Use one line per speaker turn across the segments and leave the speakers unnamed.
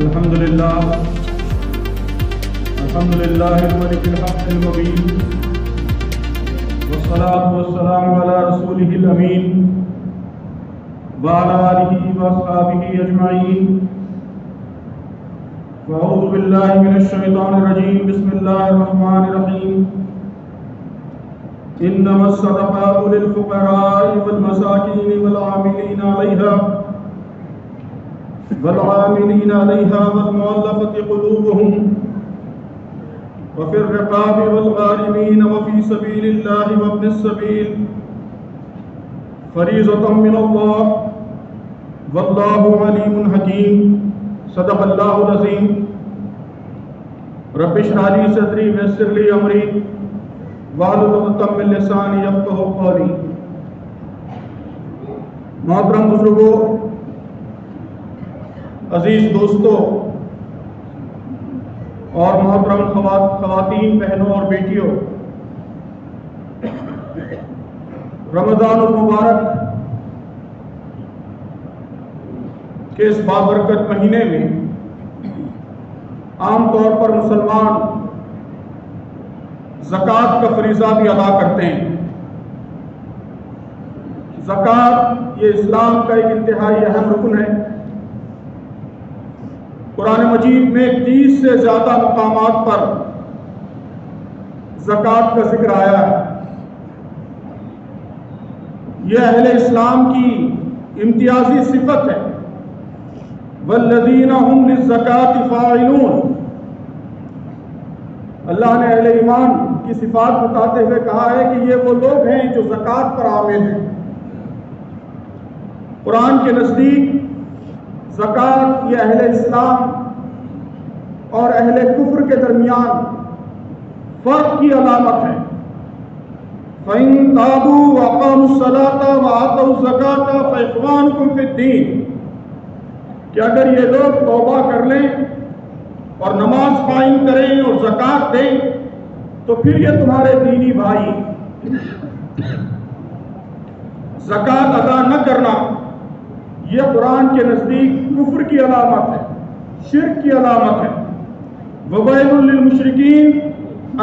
الحمد لله الملك الحق المبين، والصلاة والسلام على رسوله الأمين وعلى آله وأصحابه أجمعين. وأعوذ بالله من الشيطان الرجيم. بسم الله الرحمن الرحيم. إنما الصدقات للفقراء والمساكين والعاملين عليها والمؤلفة قلوبهم وفي الرقاب والغارمين وفي سبيل الله وابن السبيل فريضة من الله والله عليم حكيم. صدق الله العظيم. رب اشرح لي صدري ويسر لي أمري واحلل عقدة من لساني يفقهوا قولي. محترم بزرگوں، عزیز دوستوں اور محترم خواتین، بہنوں اور بیٹیوں، رمضان المبارک کے اس بابرکت مہینے میں عام طور پر مسلمان زکوٰۃ کا فریضہ بھی ادا کرتے ہیں. زکوٰۃ یہ اسلام کا ایک انتہائی اہم رکن ہے. قرآن مجید میں 30 سے زیادہ مقامات پر زکوٰۃ کا ذکر آیا ہے. یہ اہل اسلام کی امتیازی صفت ہے. والذین هم للزکاۃ فاعلون. اللہ نے اہل ایمان کی صفات بتاتے ہوئے کہا ہے کہ یہ وہ لوگ ہیں جو زکوٰۃ پر عامل ہیں. قرآن کے نزدیک زکوٰۃ یہ اہل اسلام اور اہل کفر کے درمیان فرق کی علامت ہے. فَإِن تَابُوا وَأَقَامُوا الصَّلَاةَ وَآتَوُا الزَّكَاةَ فَإِخْوَانُكُمْ فِي الدِّينِ. کہ اگر یہ لوگ توبہ کر لیں اور نماز قائم کریں اور زکوٰۃ دیں تو پھر یہ تمہارے دینی بھائی. زکوٰۃ ادا نہ کرنا یہ قرآن کے نزدیک کفر کی علامت ہے، شرک کی علامت ہے. وَوَيْلٌ لِّلْمُشْرِكِينَ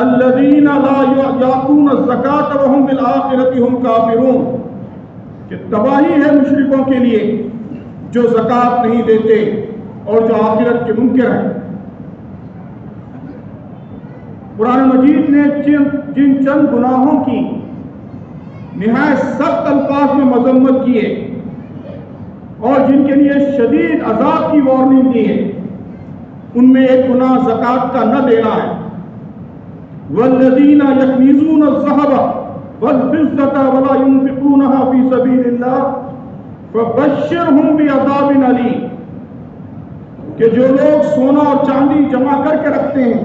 الَّذِينَ لَا يَأْتُونَ الزَّكَاةَ وَهُمْ بِالْآخِرَةِ هُمْ كَافِرُونَ. کہ تباہی ہے مشرکوں کے لیے جو زکوٰۃ نہیں دیتے اور جو آخرت کے منکر ہیں. قرآن مجید نے جن چند گناہوں کی نہایت سخت الفاظ میں مذمت کی ہے اور جن کے لیے شدید عذاب کی وارننگ دی ہے، ان میں ایک گناہ زکوٰۃ کا نہ دینا ہے. والذین یکنزون الذھب والفضة ولا ينفقونها في سبيل الله فبشرهم بعذاب علیم. کہ جو لوگ سونا اور چاندی جمع کر کے رکھتے ہیں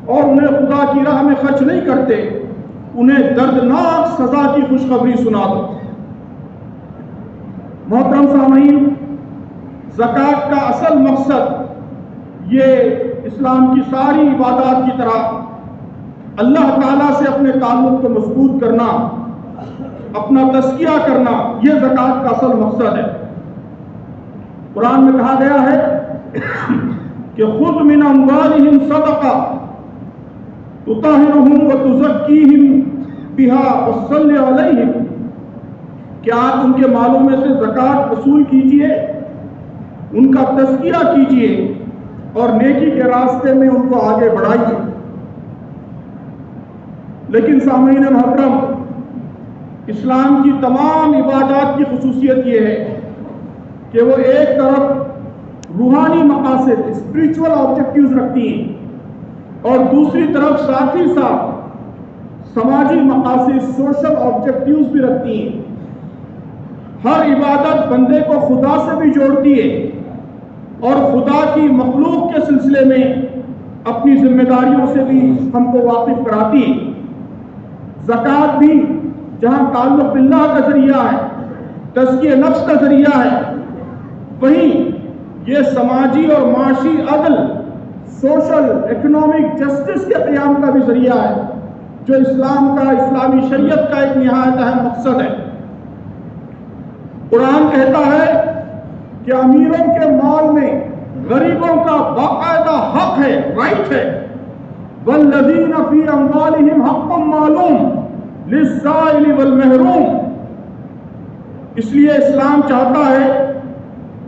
اور انہیں خدا کی راہ میں خرچ نہیں کرتے، انہیں دردناک سزا کی خوشخبری سنا دو. محترم سامعین، زکوٰۃ کا اصل مقصد یہ اسلام کی ساری عبادات کی طرح اللہ تعالیٰ سے اپنے تعلق کو مضبوط کرنا، اپنا تزکیہ کرنا، یہ زکوٰۃ کا اصل مقصد ہے. قرآن میں کہا گیا ہے کہ خذ من اموالہم صدقہ تطہرہم وتزکیہم بہا وصل علیہم. کہ آپ ان کے مالوں میں سے زکوٰۃ وصول کیجئے، ان کا تزکیہ کیجئے اور نیکی کے راستے میں ان کو آگے بڑھائیے. لیکن سامعین محترم، اسلام کی تمام عبادات کی خصوصیت یہ ہے کہ وہ ایک طرف روحانی مقاصد، اسپریچول آبجیکٹیوز رکھتی ہیں اور دوسری طرف ساتھ ہی ساتھ سماجی مقاصد، سوشل آبجیکٹیوز بھی رکھتی ہیں. ہر عبادت بندے کو خدا سے بھی جوڑتی ہے اور خدا کی مخلوق کے سلسلے میں اپنی ذمہ داریوں سے بھی ہم کو واقف کراتی ہے. زکوٰۃ بھی جہاں تعلق باللہ کا ذریعہ ہے، تزکیہ نفس کا ذریعہ ہے، وہیں یہ سماجی اور معاشی عدل، سوشل اکنامک جسٹس کے قیام کا بھی ذریعہ ہے، جو اسلام کا، اسلامی شریعت کا ایک نہایت اہم مقصد ہے. قرآن کہتا ہے کہ امیروں کے مال میں غریبوں کا باقاعدہ حق ہے، رائٹ ہے. والذین فی اموالہم حق معلوم للسائل والمحروم. اس لیے اسلام چاہتا ہے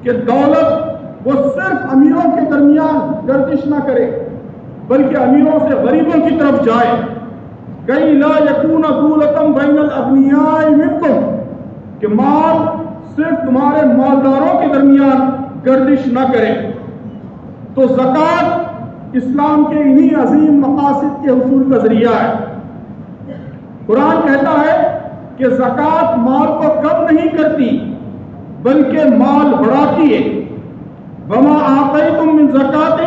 کہ دولت وہ صرف امیروں کے درمیان گردش نہ کرے بلکہ امیروں سے غریبوں کی طرف جائے. کئی لا یکون دولتم بین الاغنیاء منکم، کہ مال صرف تمہارے مالداروں کے درمیان گردش نہ کرے. تو زکوٰۃ اسلام کے انہی عظیم مقاصد کے حصول کا ذریعہ ہے. قرآن کہتا ہے کہ زکوٰۃ مال کو کم نہیں کرتی بلکہ مال بڑھاتی ہے. وما آتیتم من زکوٰۃ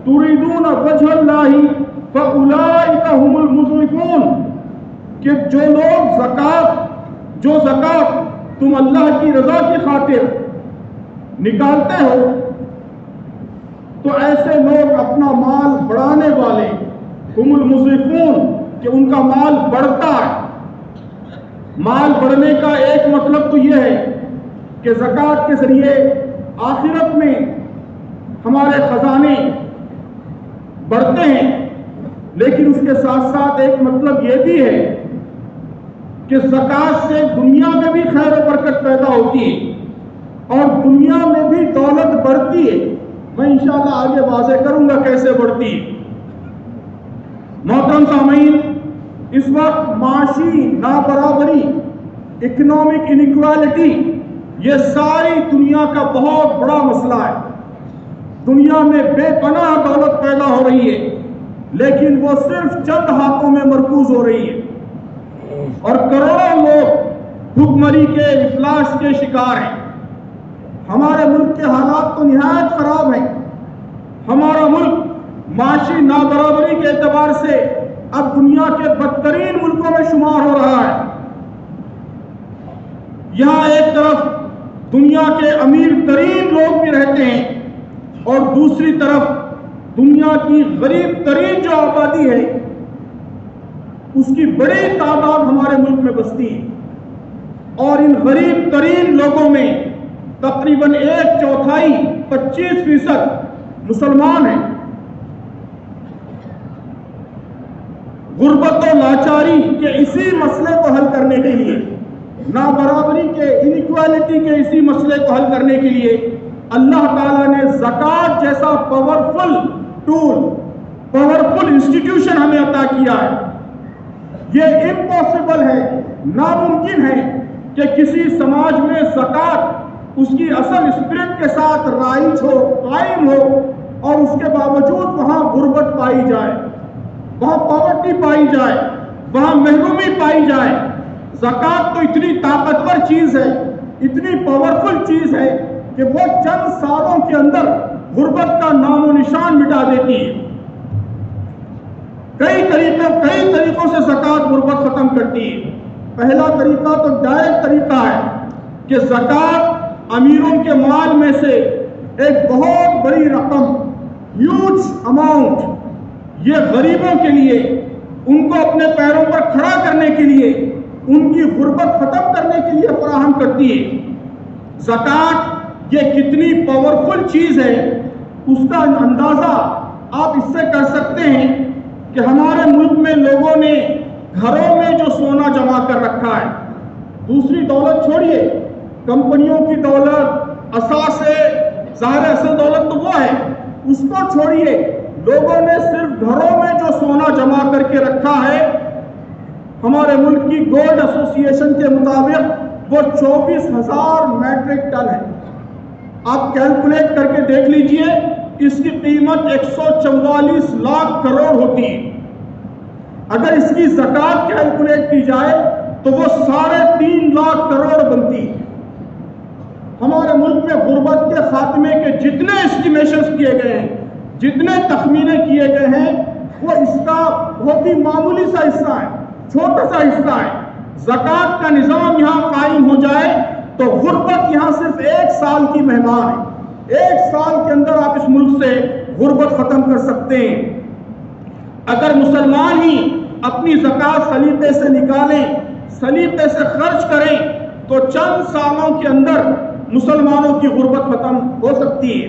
تریدون وجہ اللہ فاولئک هم المضعفون، کہ جو زکوٰۃ تم اللہ کی رضا کی خاطر نکالتے ہو تو ایسے لوگ اپنا مال بڑھانے والے، هم المضعفون، کہ ان کا مال بڑھتا ہے. مال بڑھنے کا ایک مطلب تو یہ ہے کہ زکوٰۃ کے ذریعے آخرت میں ہمارے خزانے بڑھتے ہیں، لیکن اس کے ساتھ ساتھ ایک مطلب یہ بھی ہے کہ زکوٰۃ سے دنیا میں بھی خیر و برکت پیدا ہوتی ہے اور دنیا میں بھی دولت بڑھتی ہے. میں انشاءاللہ آگے واضح کروں گا کیسے بڑھتی ہے. محترم سامعین، اس وقت معاشی نابرابری، اکنامک انیکوالٹی، یہ ساری دنیا کا بہت بڑا مسئلہ ہے. دنیا میں بے پناہ دولت پیدا ہو رہی ہے لیکن وہ صرف چند ہاتھوں میں مرکوز ہو رہی ہے اور کروڑوں لوگ بھوک کے افلاس کے شکار ہیں. ہمارے ملک کے حالات تو نہایت خراب ہیں. ہمارا ملک معاشی نابرابری کے اعتبار سے اب دنیا کے بدترین ملکوں میں شمار ہو رہا ہے. یہاں ایک طرف دنیا کے امیر ترین لوگ بھی رہتے ہیں اور دوسری طرف دنیا کی غریب ترین جو آبادی ہے اس کی بڑی تعداد ہمارے ملک میں بستی ہے. اور ان غریب ترین لوگوں میں تقریباً 1/4 25% مسلمان ہیں. غربت و لاچاری کے اسی مسئلے کو حل کرنے کے لیے، نابرابری کے، انیکوالٹی کے اسی مسئلے کو حل کرنے کے لیے اللہ تعالیٰ نے زکوٰۃ جیسا پاورفل ٹول، پاورفل انسٹیٹیوشن ہمیں عطا کیا ہے. یہ امپاسبل ہے، ناممکن ہے کہ کسی سماج میں زکوٰۃ اس کی اصل اسپرٹ کے ساتھ رائج ہو، قائم ہو اور اس کے باوجود وہاں غربت پائی جائے، وہاں پاورٹی پائی جائے، وہاں محرومی پائی جائے. زکوٰۃ تو اتنی طاقتور چیز ہے، اتنی پاورفل چیز ہے کہ وہ چند سالوں کے اندر غربت کا نام و نشان مٹا دیتی ہے. کئی طریقوں سے زکوٰۃ غربت ختم کرتی ہے. پہلا طریقہ تو ڈائریکٹ طریقہ ہے کہ زکوٰۃ امیروں کے مال میں سے ایک بہت بڑی رقم، ہیوج اماؤنٹ، یہ غریبوں کے لیے، ان کو اپنے پیروں پر کھڑا کرنے کے لیے، ان کی غربت ختم کرنے کے لیے فراہم کرتی ہے. زکوٰۃ یہ کتنی پاورفل چیز ہے اس کا اندازہ آپ اس سے کر سکتے ہیں کہ ہمارے ملک میں لوگوں نے گھروں میں جو سونا جمع کر رکھا ہے، دوسری دولت چھوڑیے، کمپنیوں کی دولت، اثاثے، ظاہر اصل دولت تو وہ ہے، اس کو چھوڑیے، لوگوں نے صرف گھروں میں جو سونا جمع کر کے رکھا ہے، ہمارے ملک کی گولڈ ایسوسی ایشن کے مطابق وہ 24,000 میٹرک ٹن ہے. آپ کیلکولیٹ کر کے دیکھ لیجئے، اس کی قیمت 144 لاکھ کروڑ ہوتی ہے. اگر اس کی زکوٰۃ کیلکولیٹ کی جائے تو وہ 3.5 لاکھ کروڑ بنتی ہے. ہمارے ملک میں غربت کے خاتمے کے جتنے اسٹیمیشنز کیے گئے ہیں، جتنے تخمینے کیے گئے ہیں، وہ اس کا بہت ہی معمولی سا حصہ ہے، چھوٹا سا حصہ ہے. زکوٰۃ کا نظام یہاں قائم ہو جائے تو غربت یہاں صرف 1 سال کی مہمان ہے. 1 سال کے اندر آپ اس ملک سے غربت ختم کر سکتے ہیں. اگر مسلمان ہی اپنی زکوٰۃ سلیقے سے نکالیں، سلیقے سے خرچ کریں تو چند سالوں کے اندر مسلمانوں کی غربت ختم ہو سکتی ہے.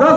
10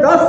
10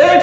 1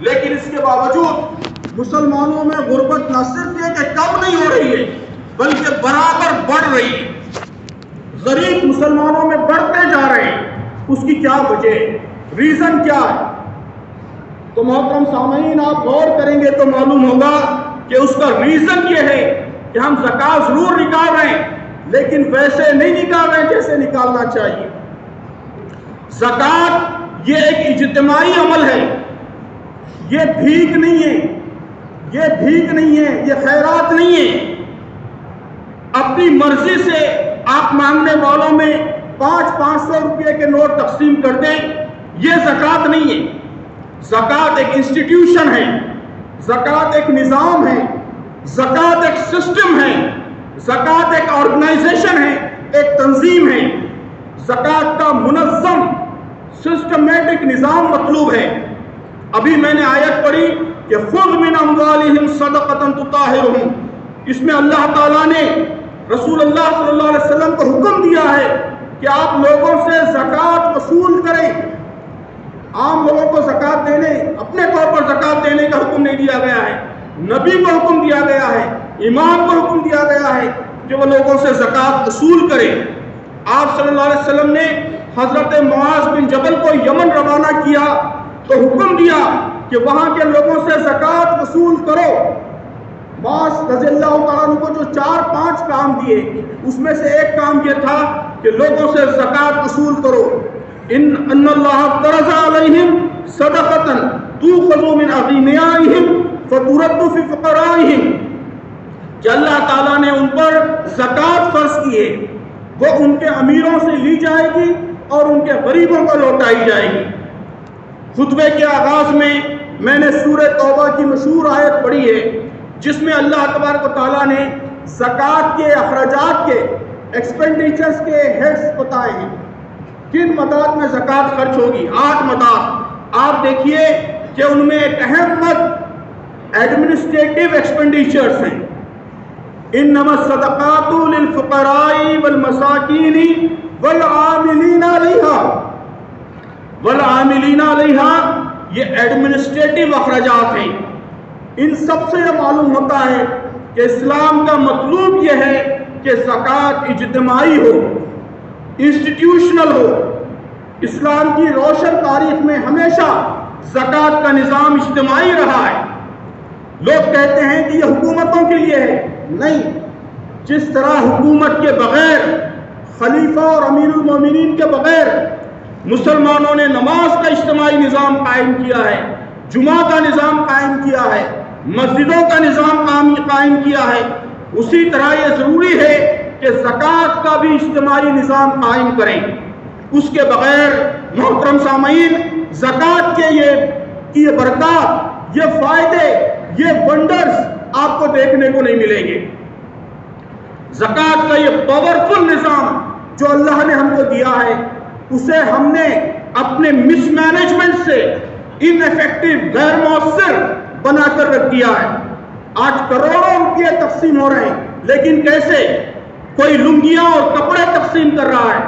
لیکن اس کے باوجود مسلمانوں میں غربت نہ صرف یہ کہ کم نہیں ہو رہی ہے بلکہ برابر بڑھ رہی ہے. غریب مسلمانوں میں بڑھتے جا رہے ہیں. اس کی کیا وجہ ہے؟ ریزن کیا ہے؟ تو محترم سامعین، آپ غور کریں گے تو معلوم ہوگا کہ اس کا ریزن یہ ہے کہ ہم زکوٰۃ ضرور نکال رہے ہیں لیکن ویسے نہیں نکال رہے ہیں جیسے نکالنا چاہیے. زکوٰۃ یہ ایک اجتماعی عمل ہے، یہ بھیک نہیں ہے، یہ بھیک نہیں ہے، یہ خیرات نہیں ہے. اپنی مرضی سے آپ مانگنے والوں میں 500 روپے کے نوٹ تقسیم کر دیں، یہ زکوٰۃ نہیں ہے. زکوٰۃ ایک انسٹیٹیوشن ہے، زکوٰۃ ایک نظام ہے، زکوٰۃ ایک سسٹم ہے، زکوٰۃ ایک آرگنائزیشن ہے، ایک تنظیم ہے. زکوٰۃ کا منظم سسٹمیٹک نظام مطلوب ہے. ابھی میں نے آیت پڑھی کہ خذ من اموالہم صدقۃ تطہرہم. اس میں اللہ تعالیٰ نے رسول اللہ صلی اللہ علیہ وسلم کو حکم دیا ہے کہ آپ لوگوں سے زکوٰۃ وصول کریں. عام لوگوں کو زکوٰۃ دینے، اپنے طور پر زکوٰۃ دینے کا حکم نہیں دیا گیا ہے. نبی کو حکم دیا گیا ہے، امام کو حکم دیا گیا ہے کہ وہ لوگوں سے زکوٰۃ وصول کریں. آپ صلی اللہ علیہ وسلم نے حضرت معاذ بن جبل کو یمن روانہ کیا تو حکم دیا کہ وہاں کے لوگوں سے زکوٰۃ وصول کرو. معاذ رضی اللہ تعالیٰ عنہ کو جو 4-5 کام دیے اس میں سے ایک کام یہ تھا کہ لوگوں سے زکوٰۃ وصول کرو. ان اللہ فرض علیہم صدقۃ تؤخذ من اغنیائہم فترد فی فقرائہم. کہ اللہ تعالیٰ نے ان پر زکوٰۃ فرض کی ہے، وہ ان کے امیروں سے لی جائے گی اور ان کے غریبوں کو لوٹائی جائے گی. خطبے کے آغاز میں نے سورہ توبہ کی مشہور آیت پڑھی ہے جس میں اللہ تبارک و تعالیٰ نے زکوٰۃ کے اخراجات کے ایکسپینڈیچرز کے ہیڈز بتائے ہیں. کن مدات میں زکوٰۃ خرچ ہوگی؟ 8 مدات. آپ دیکھیے کہ ان میں ایک اہم مد ایڈمنسٹریٹو ایکسپینڈیچرز ہیں. انما الصدقات للفقراء والمساکین والعاملین علیہا. یہ ایڈمنسٹریٹو اخراجات ہیں. ان سب سے یہ معلوم ہوتا ہے کہ اسلام کا مطلوب یہ ہے کہ زکوٰۃ اجتماعی ہو، انسٹیٹیوشنل ہو. اسلام کی روشن تاریخ میں ہمیشہ زکوٰۃ کا نظام اجتماعی رہا ہے. لوگ کہتے ہیں کہ یہ حکومتوں کے لیے ہے. نہیں، جس طرح حکومت کے بغیر، خلیفہ اور امیر المومنین کے بغیر مسلمانوں نے نماز کا اجتماعی نظام قائم کیا ہے، جمعہ کا نظام قائم کیا ہے، مسجدوں کا نظام قائم کیا ہے، اسی طرح یہ ضروری ہے کہ زکوٰۃ کا بھی اجتماعی نظام قائم کریں. اس کے بغیر محترم سامعین زکوٰۃ کے یہ برکات، یہ فائدے، یہ ونڈرز آپ کو دیکھنے کو نہیں ملیں گے. زکوٰۃ کا یہ پاورفل نظام جو اللہ نے ہم کو دیا ہے اسے ہم نے اپنے مس مینجمنٹ سے ان ایفیکٹو، غیر مؤثر بنا کر رکھ دیا ہے. آج کروڑوں روپے تقسیم ہو رہے ہیں لیکن کیسے؟ کوئی لنگیاں اور کپڑے تقسیم کر رہا ہے،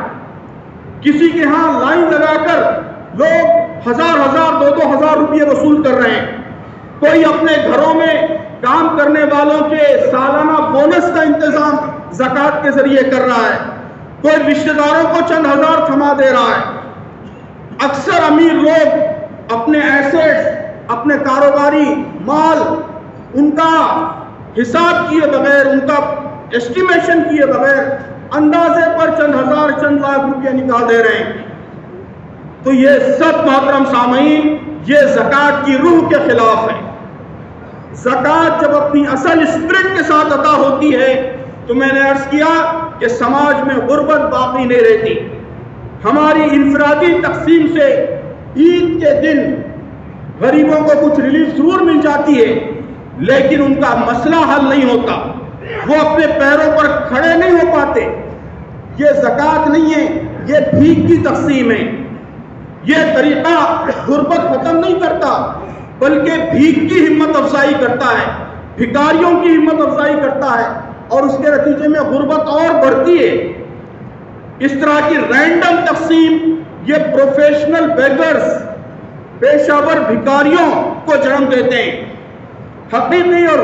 کسی کے ہاں لائن لگا کر لوگ 1000 2,000 روپے وصول کر رہے ہیں. کوئی اپنے گھروں میں کام کرنے والوں کے سالانہ بونس کا انتظام زکوٰۃ کے ذریعے کر رہا ہے. کوئی رشتہ داروں کو چند ہزار تھما دے رہا ہے. اکثر امیر لوگ اپنے ایسیٹس، اپنے کاروباری مال، ان کا حساب کیے بغیر، ان کا ایسٹیمیشن کیے بغیر اندازے پر چند ہزار چند لاکھ روپے نکال دے رہے ہیں. تو یہ سب محترم سامعین یہ زکوٰۃ کی روح کے خلاف ہے. زکوٰۃ جب اپنی اصل اسپرٹ کے ساتھ عطا ہوتی ہے تو میں نے عرض کیا کہ سماج میں غربت باقی نہیں رہتی. ہماری انفرادی تقسیم سے عید کے دن غریبوں کو کچھ ریلیف ضرور مل جاتی ہے لیکن ان کا مسئلہ حل نہیں ہوتا، وہ اپنے پیروں پر کھڑے نہیں ہو پاتے. یہ زکوٰۃ نہیں ہے، یہ بھیک کی تقسیم ہے. یہ طریقہ غربت ختم نہیں کرتا بلکہ بھیک کی ہمت افزائی کرتا ہے، بھکاریوں کی ہمت افزائی کرتا ہے اور اس کے نتیجے میں غربت اور بڑھتی ہے. اس طرح کی رینڈم تقسیم یہ پروفیشنل بیگرز، پیشہ ور بھکاریوں کو جنم دیتے ہیں۔ حقیقی اور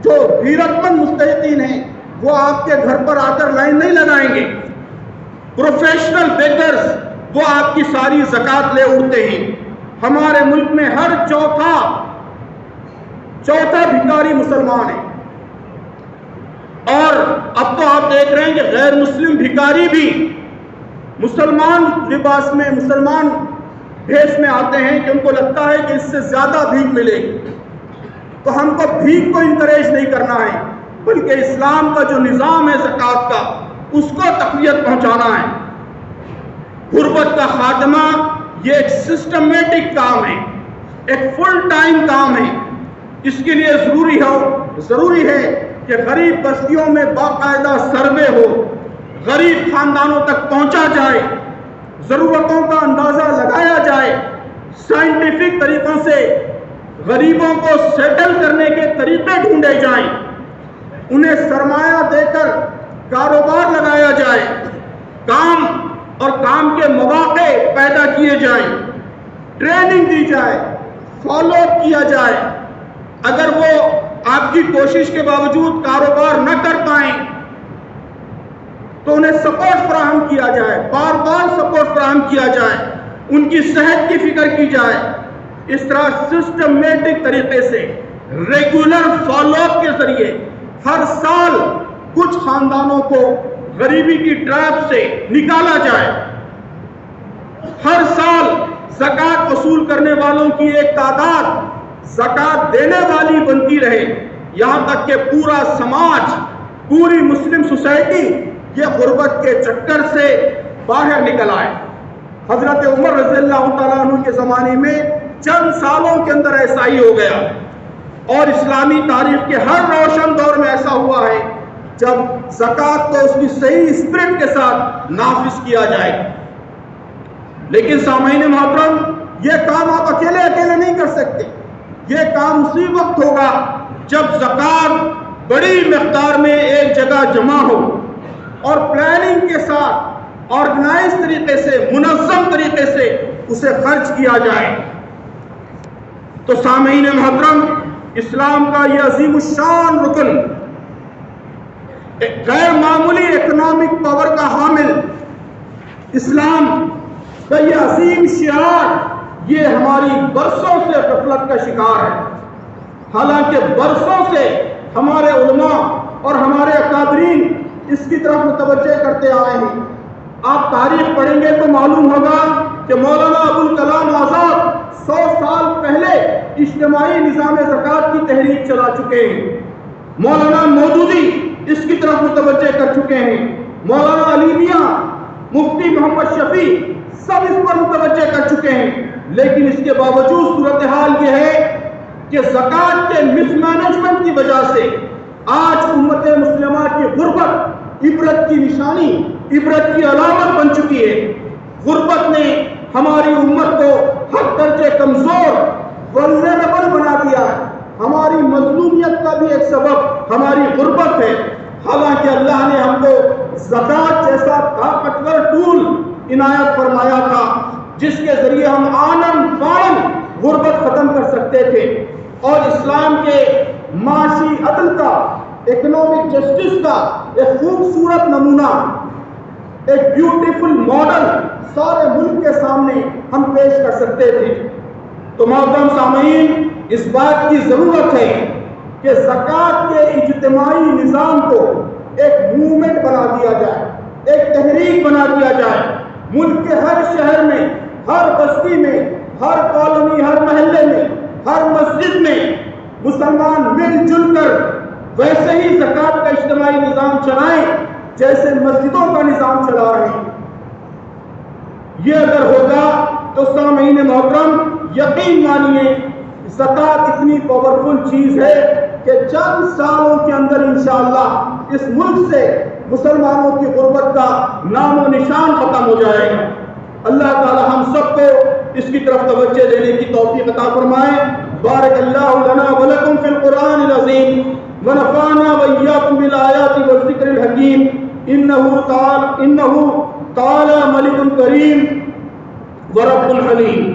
جو غیرت مند مستحقین ہیں وہ آپ کے گھر پر آ کر لائن نہیں لگائیں گے۔ پروفیشنل بیکرز وہ آپ کی ساری زکوٰۃ لے اڑتے ہیں۔ ہمارے ملک میں ہر چوتھا بھکاری مسلمان ہے، اور اب تو آپ دیکھ رہے ہیں کہ غیر مسلم بھکاری بھی مسلمان لباس میں، مسلمان بھیس میں آتے ہیں کہ ان کو لگتا ہے کہ اس سے زیادہ بھیک ملے گی۔ تو ہم کو بھیک کو انکریج نہیں کرنا ہے، بلکہ اسلام کا جو نظام ہے زکوٰۃ کا، اس کو تقویت پہنچانا ہے۔ غربت کا خاتمہ یہ ایک سسٹمیٹک کام ہے، ایک فل ٹائم کام ہے۔ اس کے لیے ضروری ہے کہ غریب بستیوں میں باقاعدہ سروے ہو، غریب خاندانوں تک پہنچا جائے، ضرورتوں کا اندازہ لگایا جائے، سائنٹیفک طریقوں سے غریبوں کو سیٹل کرنے کے طریقے ڈھونڈے جائیں، انہیں سرمایہ دے کر کاروبار لگایا جائے، کام اور کام کے مواقع پیدا کیے جائیں، ٹریننگ دی جائے، فالو اپ کیا جائے۔ اگر وہ آپ کی کوشش کے باوجود کاروبار نہ کر پائیں تو انہیں سپورٹ فراہم کیا جائے، بار بار سپورٹ فراہم کیا جائے، ان کی صحت کی فکر کی جائے۔ اس طرح سسٹمیٹک طریقے سے ریگولر فالو اپ کے ذریعے ہر سال کچھ خاندانوں کو غریبی کی ٹریپ سے نکالا جائے۔ ہر سال زکوٰۃ وصول کرنے والوں کی ایک تعداد زکوٰۃ دینے والی بنتی رہے، یہاں تک کہ پورا سماج، پوری مسلم سوسائٹی یہ غربت کے چکر سے باہر نکل آئے۔ حضرت عمر رضی اللہ تعالیٰ عنہ کے زمانے میں چند سالوں کے اندر ایسا ہی ہو گیا، اور اسلامی تاریخ کے ہر روشن دور میں ایسا ہوا ہے جب زکوٰۃ کو اس کی صحیح اسپرٹ کے ساتھ نافذ کیا جائے۔ لیکن سامعین محترم، یہ کام آپ اکیلے نہیں کر سکتے۔ یہ کام اسی وقت ہوگا جب زکوٰۃ بڑی مقدار میں ایک جگہ جمع ہو اور پلاننگ کے ساتھ آرگنائز طریقے سے، منظم طریقے سے اسے خرچ کیا جائے۔ تو سامعین محترم، اسلام کا یہ عظیم الشان رکن، ایک غیر معمولی اکنامک پاور کا حامل اسلام کا یہ عظیم شعار، یہ ہماری برسوں سے غفلت کا شکار ہے۔ حالانکہ برسوں سے ہمارے علماء اور ہمارے اکابرین اس کی طرف متوجہ کرتے آئے ہیں۔ آپ تاریخ پڑھیں گے تو معلوم ہوگا کہ مولانا ابوالکلام آزاد 100 سال پہلے اجتماعی نظام زکوٰۃ کی تحریک چلا چکے ہیں۔ مولانا مودودی اس کی طرف متوجہ کر چکے ہیں۔ مولانا علی میاں، مفتی محمد شفیع سب اس پر متوجہ کر چکے ہیں۔ لیکن اس کے باوجود صورتحال یہ ہے کہ زکوٰۃ کے مس مینجمنٹ کی وجہ سے آج امت مسلمہ کی غربت عبرت کی نشانی، عبرت کی علامت بن چکی ہے۔ غربت نے ہماری امت کو حد درجے کمزور، ولنریبل بنا دیا ہے۔ ہماری مظلومیت کا بھی ایک سبب ہماری غربت ہے۔ حالانکہ اللہ نے ہم کو زکوٰۃ جیسا طاقتور ٹول عنایت فرمایا تھا جس کے ذریعے ہم آنن فان غربت ختم کر سکتے تھے، اور اسلام کے معاشی عدل کا، اکنامک جسٹس کا ایک خوبصورت نمونہ، ایک بیوٹیفل ماڈل سارے ملک کے سامنے ہم پیش کر سکتے تھے۔ تو محترم سامعین، اس بات کی ضرورت ہے کہ زکوٰۃ کے اجتماعی نظام کو ایک موومنٹ بنا دیا جائے، ایک تحریک بنا دیا جائے۔ ملک کے ہر شہر میں، ہر بستی میں، ہر کالونی، ہر محلے میں، ہر مسجد میں مسلمان مل جل کر ویسے ہی زکوٰۃ کا اجتماعی نظام چلائیں جیسے مسجدوں کا نظام چلا رہے ہیں۔ یہ اگر ہوگا تو سامعین محترم یقین مانیے زکوٰۃ اتنی پاورفل چیز ہے کہ چند سالوں کے اندر انشاءاللہ اس ملک سے مسلمانوں کی غربت کا نام و نشان ختم ہو جائے گا۔ اللہ تعالی ہم سب کو اس کی طرف توجہ دینے کی توفیق عطا فرمائے۔ بارک اللہ لنا ولکم فی القرآن العظیم ونفعنا وإیاکم بالآیات والذکر الحکیم انہ تعالی ملک کریم ورب الحلیم۔